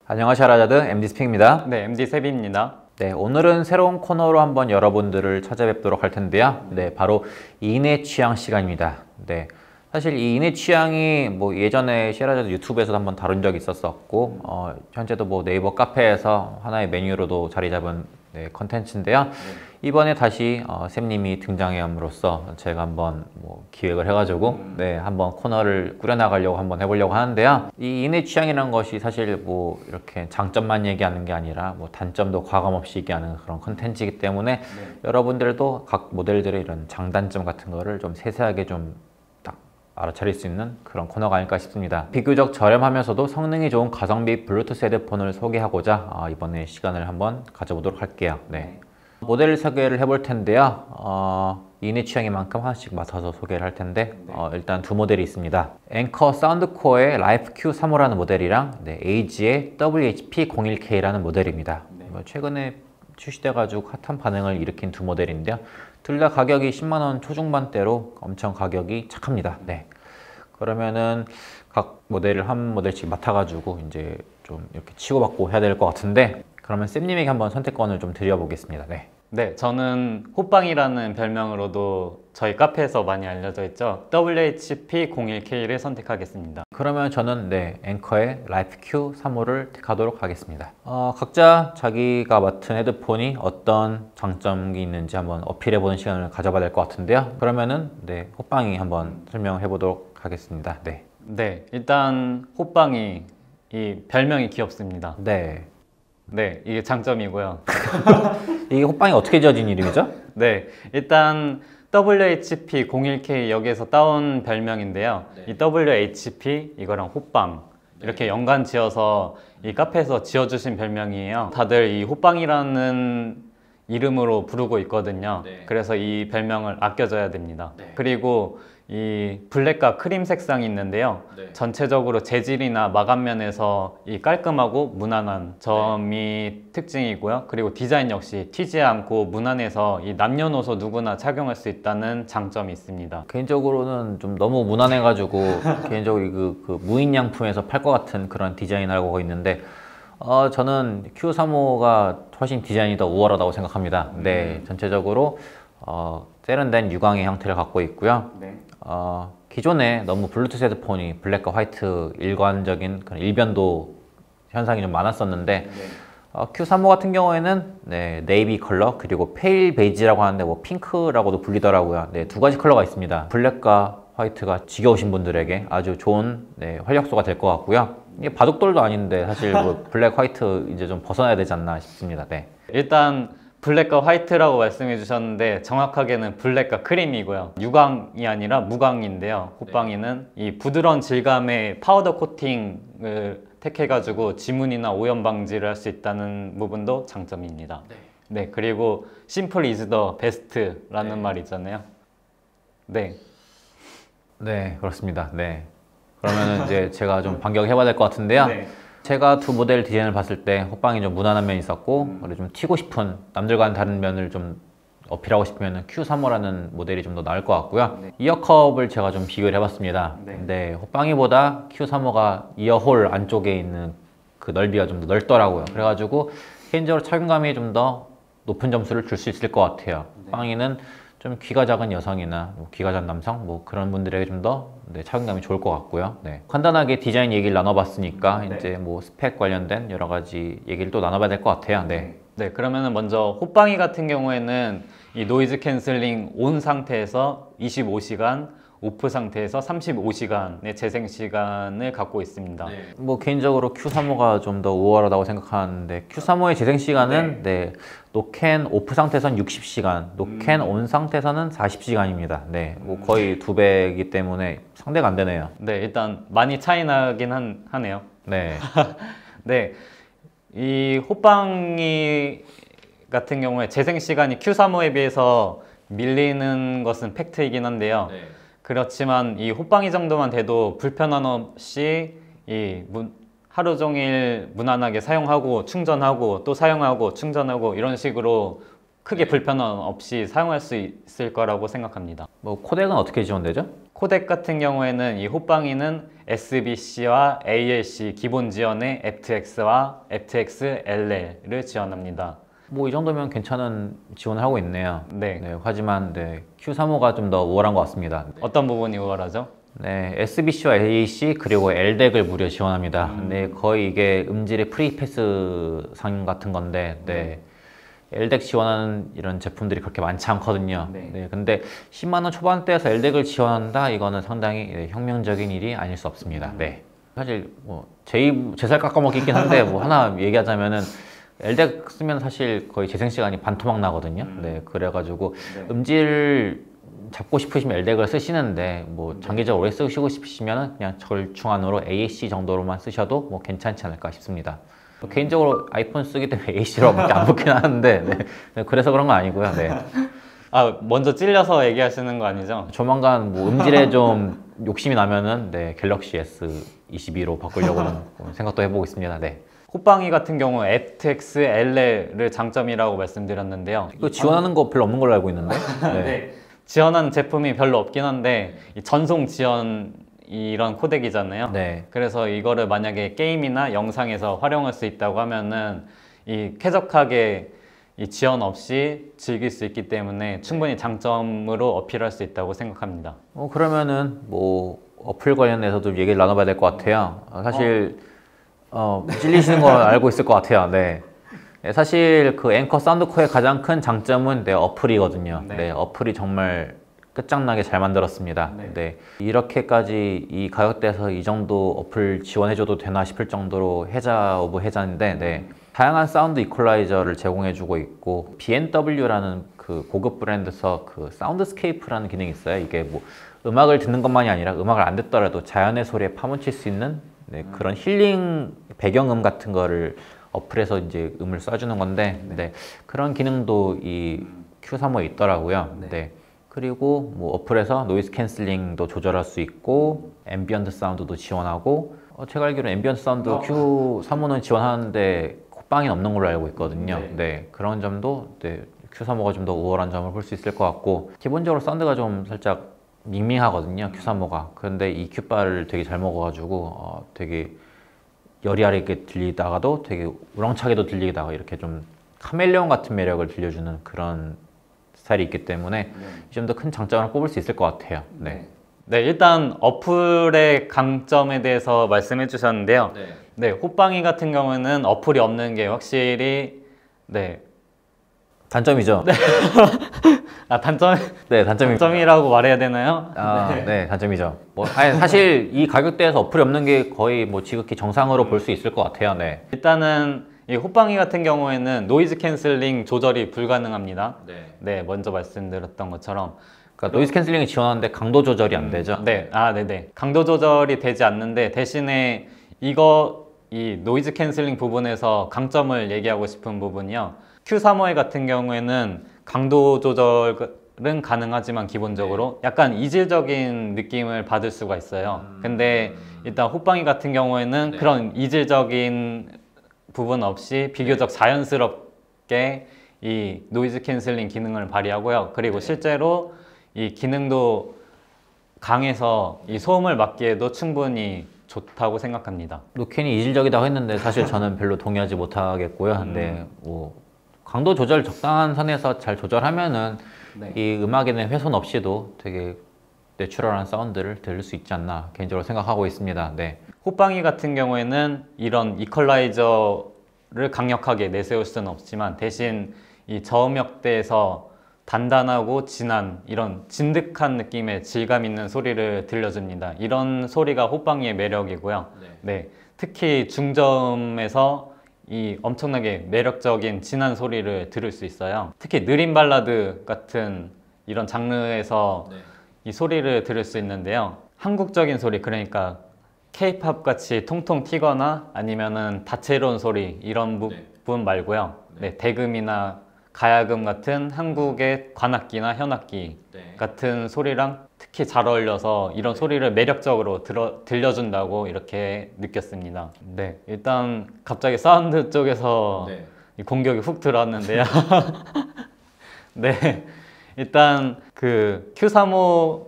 안녕하세요 라자드 MD 스핑입니다. 네, MD 세비입니다. 네, 오늘은 새로운 코너로 한번 여러분들을 찾아뵙도록 할 텐데요. 네, 바로 이내 취향 시간입니다. 네, 사실 이 이내 취향이 뭐 예전에 쉐라자드 유튜브에서도 한번 다룬 적이 있었고, 현재도 뭐 네이버 카페에서 하나의 메뉴로도 자리 잡은 컨텐츠인데요. 이번에 다시 쌤님이 등장함으로써 제가 한번 뭐 기획을 해가지고 한번 코너를 꾸려나가려고 한번 해보려고 하는데요. 이 이내 취향이라는 것이 사실 뭐 이렇게 장점만 얘기하는 게 아니라 뭐 단점도 과감 없이 얘기하는 그런 컨텐츠이기 때문에 여러분들도 각 모델들의 이런 장단점 같은 거를 좀 세세하게 좀 알아차릴 수 있는 그런 코너가 아닐까 싶습니다. 비교적 저렴하면서도 성능이 좋은 가성비 블루투스 헤드폰을 소개하고자 이번에 시간을 한번 가져보도록 할게요. 네. 모델 소개를 해볼 텐데요. 이내 취향인 만큼 하나씩 맡아서 소개를 할 텐데 일단 두 모델이 있습니다. 앵커 사운드코어의 라이프 Q35라는 모델이랑 에이지의 WHP01K라는 모델입니다. 최근에 출시돼가지고 핫한 반응을 일으킨 두 모델인데요. 둘 다 가격이 10만원 초중반대로 엄청 가격이 착합니다. 네. 그러면은 각 모델을 한 모델씩 맡아가지고 이제 좀 이렇게 치고받고 해야 될 것 같은데, 그러면 쌤님에게 한번 선택권을 좀 드려보겠습니다. 네. 네, 저는 호빵이라는 별명으로도 저희 카페에서 많이 알려져 있죠. WHP01K를 선택하겠습니다. 그러면 저는 앵커의 라이프 Q35를 택하도록 하겠습니다. 각자 자기가 맡은 헤드폰이 어떤 장점이 있는지 한번 어필해보는 시간을 가져봐야 될 것 같은데요. 그러면은 호빵이 한번 설명해 보도록 하겠습니다. 네, 일단 호빵이 이 별명이 귀엽습니다. 네, 이게 장점이고요. 이게 호빵이 어떻게 지어진 이름이죠? 네, 일단 WHP01K 여기에서 따온 별명인데요. 이 WHP 이거랑 호빵 이렇게 연관 지어서 이 카페에서 지어주신 별명이에요. 다들 이 호빵이라는 이름으로 부르고 있거든요. 그래서 이 별명을 아껴줘야 됩니다. 그리고 이 블랙과 크림 색상이 있는데요. 전체적으로 재질이나 마감면에서 이 깔끔하고 무난한 점이 특징이고요. 그리고 디자인 역시 튀지 않고 무난해서 이 남녀노소 누구나 착용할 수 있다는 장점이 있습니다. 개인적으로는 좀 너무 무난해가지고 개인적으로 그 무인양품에서 팔 것 같은 그런 디자인을 하고 있는데, 저는 Q35가 훨씬 디자인이 더 우월하다고 생각합니다. 전체적으로 세련된 유광의 형태를 갖고 있고요. 기존에 너무 블루투스 헤드폰이 블랙과 화이트 일관적인 그런 일변도 현상이 좀 많았었는데, Q35 같은 경우에는 네이비 컬러 그리고 페일 베이지라고 하는데 뭐 핑크라고도 불리더라고요. 두 가지 컬러가 있습니다. 블랙과 화이트가 지겨우신 분들에게 아주 좋은 활력소가 될 것 같고요. 이게 바둑돌도 아닌데 사실 뭐 블랙 화이트 이제 좀 벗어나야 되지 않나 싶습니다. 일단 블랙과 화이트라고 말씀해 주셨는데 정확하게는 블랙과 크림이고요. 유광이 아니라 무광인데요. 호빵이는 이 부드러운 질감의 파우더 코팅을 택해가지고 지문이나 오염 방지를 할 수 있다는 부분도 장점입니다. 그리고 심플 이즈 더 베스트라는 말 있잖아요. 그렇습니다. 그러면은 이제 제가 좀 반격해봐야 될 것 같은데요. 제가 두 모델 디자인을 봤을 때 호빵이 좀 무난한 면이 있었고, 그리고 좀 튀고 싶은 남들과는 다른 면을 좀 어필하고 싶으면 Q35라는 모델이 좀 더 나을 것 같고요. 이어컵을 제가 좀 비교를 해봤습니다. 근데 호빵이보다 Q35가 이어홀 안쪽에 있는 그 넓이가 좀 더 넓더라고요. 그래가지고 개인적으로 착용감이 좀 더 높은 점수를 줄 수 있을 것 같아요. 호빵이는 좀 귀가 작은 여성이나 귀가 작은 남성 그런 분들에게 좀 더 착용감이 좋을 것 같고요. 간단하게 디자인 얘기를 나눠봤으니까 이제 뭐 스펙 관련된 여러 가지 얘기를 또 나눠봐야 될 것 같아요. 그러면은 먼저 호빵이 같은 경우에는 이 노이즈 캔슬링 온 상태에서 25시간, 오프 상태에서 35시간의 재생 시간을 갖고 있습니다. 뭐 개인적으로 Q35가 좀 더 우월하다고 생각하는데, Q35의 재생 시간은 노캔 오프 상태에서는 60시간, 노캔 온 상태에서는 40시간입니다. 뭐 거의 2배이기 때문에 상대가 안 되네요. 일단 많이 차이 나긴 하네요. 이 호빵이 같은 경우에 재생 시간이 Q35에 비해서 밀리는 것은 팩트이긴 한데요. 그렇지만 이 호빵이 정도만 돼도 불편함 없이 하루 종일 무난하게 사용하고 충전하고 또 사용하고 충전하고 이런 식으로 크게 불편함 없이 사용할 수 있을 거라고 생각합니다. 뭐 코덱은 어떻게 지원되죠? 코덱 같은 경우에는 이 호빵이는 SBC와 ALC 기본 지원의 aptX와 aptX LL을 지원합니다. 뭐 이 정도면 괜찮은 지원을 하고 있네요. 네. 네, 하지만 네, Q35가 좀 더 우월한 것 같습니다. 어떤 부분이 우월하죠? 네, SBC와 AAC 그리고 LDEC을 무려 지원합니다. 네, 거의 이게 음질의 프리패스 상 같은 건데, 네. LDEC 지원하는 이런 제품들이 그렇게 많지 않거든요. 네. 근데 10만 원 초반대에서 LDEC을 지원한다? 이거는 상당히 혁명적인 일이 아닐 수 없습니다. 네. 사실 뭐 제 살 깎아먹기긴 한데 뭐 하나 얘기하자면은 LDEC 쓰면 사실 거의 재생 시간이 반토막 나거든요. 네. 그래가지고 음질 잡고 싶으시면 LDEC을 쓰시는데 뭐 장기적으로 오래 쓰시고 싶으시면 그냥 절충안으로 AAC 정도로만 쓰셔도 뭐 괜찮지 않을까 싶습니다. 개인적으로 아이폰 쓰기 때문에 AAC로밖에 안 붙긴 하는데 네. 그래서 그런 건 아니고요. 네. 아, 먼저 찔려서 얘기하시는 거 아니죠? 조만간 뭐 음질에 좀 욕심이 나면은 네, 갤럭시 S22로 바꾸려고는 생각도 해보고 있습니다. 네. 호빵이 같은 경우 aptX LL을 장점이라고 말씀드렸는데요. 이거 지원하는 거 별로 없는 걸로 알고 있는데. 네. 네. 지원하는 제품이 별로 없긴 한데 이 전송 지원 이런 코덱이잖아요. 네. 그래서 이거를 만약에 게임이나 영상에서 활용할 수 있다고 하면은 이 쾌적하게 이 지원 없이 즐길 수 있기 때문에 충분히 장점으로 어필할 수 있다고 생각합니다. 그러면은 뭐 어플 관련해서도 얘기를 나눠봐야 될 것 같아요. 사실 찔리시는 거 알고 있을 것 같아요. 네. 네, 사실 그 앵커 사운드코어의 가장 큰 장점은 네, 어플이거든요. 네. 네, 어플이 정말 끝장나게 잘 만들었습니다. 네. 네. 이렇게까지 이 가격대에서 이 정도 어플 지원해줘도 되나 싶을 정도로 해자 오브 해자인데, 네. 다양한 사운드 이퀄라이저를 제공해주고 있고, BMW라는 그 고급 브랜드에서 그 사운드스케이프라는 기능이 있어요. 이게 뭐 음악을 듣는 것만이 아니라 음악을 안 듣더라도 자연의 소리에 파묻힐 수 있는 네, 그런 힐링 배경음 같은 거를 어플에서 이제 음을 쏴주는 건데, 네. 그런 기능도 이 Q35에 있더라고요. 네. 그리고 뭐 어플에서 노이즈 캔슬링도 조절할 수 있고 앰비언트 사운드도 지원하고 제가 알기로 앰비언트 사운드 Q35는 지원하는데 호빵이 없는 걸로 알고 있거든요. 네, 그런 점도 네, Q35가 좀 더 우월한 점을 볼 수 있을 것 같고 기본적으로 사운드가 좀 살짝 밍밍하거든요. Q35가. 그런데 이 Q바를 되게 잘 먹어가지고 되게 여리여리하게 들리다가도 되게 우렁차게도 들리다가 이렇게 좀 카멜레온 같은 매력을 들려주는 그런 스타일이 있기 때문에 좀 더 큰 장점을 뽑을 수 있을 것 같아요. 네. 네, 일단 어플의 강점에 대해서 말씀해 주셨는데요. 네, 호빵이 같은 경우는 어플이 없는 게 확실히 네. 단점이죠. 네, 단점 네 단점입니다. 단점이라고 말해야 되나요? 네, 단점이죠. 뭐 아니, 사실 이 가격대에서 어플이 없는 게 거의 뭐 지극히 정상으로 볼 수 있을 것 같아요. 네. 일단은 이 호빵이 같은 경우에는 노이즈 캔슬링 조절이 불가능합니다. 네, 먼저 말씀드렸던 것처럼 그러니까 노이즈 캔슬링을 지원하는데 강도 조절이 안 되죠. 네, 네네. 강도 조절이 되지 않는데 대신에 이 노이즈 캔슬링 부분에서 강점을 얘기하고 싶은 부분이요. Q35 같은 경우에는 강도 조절은 가능하지만 기본적으로 약간 이질적인 느낌을 받을 수가 있어요. 근데 일단 호빵이 같은 경우에는 그런 이질적인 부분 없이 비교적 자연스럽게 이 노이즈 캔슬링 기능을 발휘하고요. 그리고 실제로 이 기능도 강해서 이 소음을 막기에도 충분히 좋다고 생각합니다. 노캔이 이질적이라고 했는데 사실 저는 별로 동의하지 못하겠고요. 근데 뭐 강도 조절 적당한 선에서 잘 조절하면은 이 음악에는 훼손 없이도 되게 내추럴한 사운드를 들을 수 있지 않나 개인적으로 생각하고 있습니다. 네. 호빵이 같은 경우에는 이런 이퀄라이저를 강력하게 내세울 수는 없지만 대신 이 저음역대에서 단단하고 진한 이런 진득한 느낌의 질감 있는 소리를 들려줍니다. 이런 소리가 호빵이의 매력이고요. 네. 특히 중저음에서 이 엄청나게 매력적인 진한 소리를 들을 수 있어요. 특히 느린 발라드 같은 이런 장르에서 이 소리를 들을 수 있는데요. 한국적인 소리, 그러니까 K-팝 같이 통통 튀거나 아니면은 다채로운 소리 이런 부분 말고요. 네, 대금이나 가야금 같은 한국의 관악기나 현악기 같은 소리랑 특히 잘 어울려서 이런 소리를 매력적으로 들려준다고 이렇게 느꼈습니다. 네, 일단 갑자기 사운드 쪽에서 이 공격이 훅 들어왔는데요. 네, 일단 그 Q35의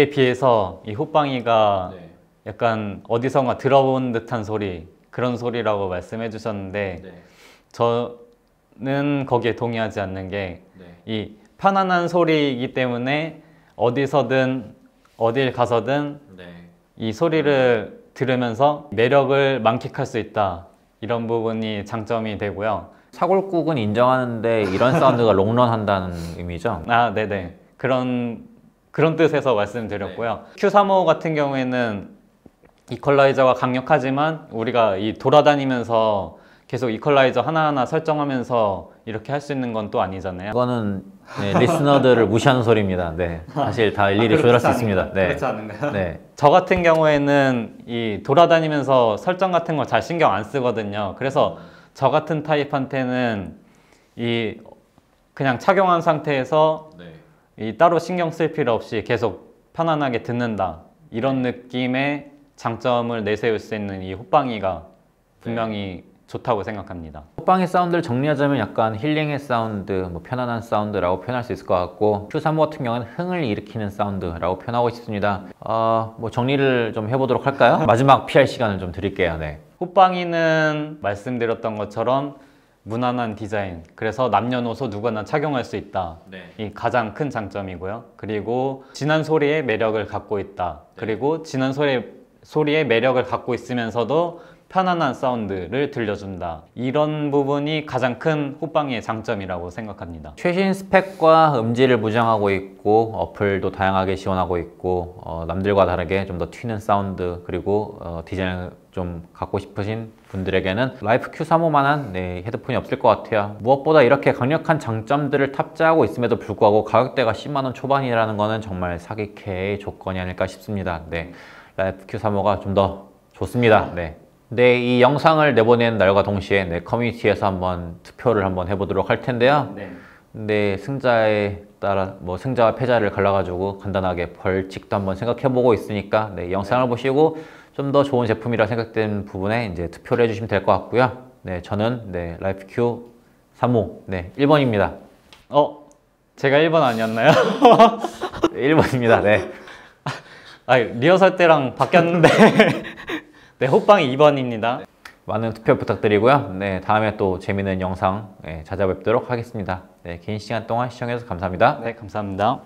비해서 이 호빵이가 네. 약간 어디선가 들어본 듯한 소리, 그런 소리라고 말씀해 주셨는데 네. 저는 거기에 동의하지 않는 게 네. 이 편안한 소리이기 때문에 어디서든 어딜 가서든 네. 이 소리를 들으면서 매력을 만끽할 수 있다. 이런 부분이 장점이 되고요. 사골국은 인정하는데 이런 사운드가 롱런한다는 의미죠? 아, 네네. 그런 뜻에서 말씀드렸고요. Q35 같은 경우에는 이퀄라이저가 강력하지만 우리가 이 돌아다니면서 계속 이퀄라이저 하나하나 설정하면서 이렇게 할 수 있는 건 또 아니잖아요. 이거는 네, 리스너들을 무시하는 소리입니다. 네, 사실 다 일일이 조절할 수 있습니다. 네. 그렇지 않은가요? 네. 저 같은 경우에는 이 돌아다니면서 설정 같은 걸 잘 신경 안 쓰거든요. 그래서 저 같은 타입한테는 이 그냥 착용한 상태에서 이 따로 신경 쓸 필요 없이 계속 편안하게 듣는다. 이런 느낌의 장점을 내세울 수 있는 이 호빵이가 분명히 좋다고 생각합니다. 호빵의 사운드를 정리하자면 약간 힐링의 사운드, 뭐 편안한 사운드라고 표현할 수 있을 것 같고 Q35 같은 경우는 흥을 일으키는 사운드라고 표현하고 싶습니다. 뭐 정리를 좀 해보도록 할까요? 마지막 PR 시간을 좀 드릴게요. 네. 호빵이는 말씀드렸던 것처럼 무난한 디자인, 그래서 남녀노소 누구나 착용할 수 있다. 이 가장 큰 장점이고요. 그리고 진한 소리의 매력을 갖고 있다. 그리고 진한 소리의 매력을 갖고 있으면서도 편안한 사운드를 들려준다. 이런 부분이 가장 큰 호빵이의 장점이라고 생각합니다. 최신 스펙과 음질을 보장하고 있고 어플도 다양하게 지원하고 있고 남들과 다르게 좀 더 튀는 사운드 그리고 디자인을 좀 갖고 싶으신 분들에게는 라이프 Q35만한 헤드폰이 없을 것 같아요. 무엇보다 이렇게 강력한 장점들을 탑재하고 있음에도 불구하고 가격대가 10만원 초반이라는 거는 정말 사기캐의 조건이 아닐까 싶습니다. 네, 라이프 Q35가 좀 더 좋습니다. 네, 이 영상을 내보낸 날과 동시에 커뮤니티에서 한번 투표를 한번 해보도록 할 텐데요. 네, 승자에 따라 승자와 패자를 갈라가지고 간단하게 벌칙도 한번 생각해보고 있으니까 이 영상을 보시고 좀 더 좋은 제품이라 생각되는 부분에 이제 투표를 해주시면 될 것 같고요. 네, 저는 라이프 Q35 1번입니다. 제가 1번 아니었나요? 1번입니다. 네. 리허설 때랑 바뀌었는데 네, 호빵이 2번입니다. 많은 투표 부탁드리고요. 네, 다음에 또 재미있는 영상 찾아뵙도록 하겠습니다. 네, 긴 시간 동안 시청해주셔서 감사합니다. 네, 감사합니다.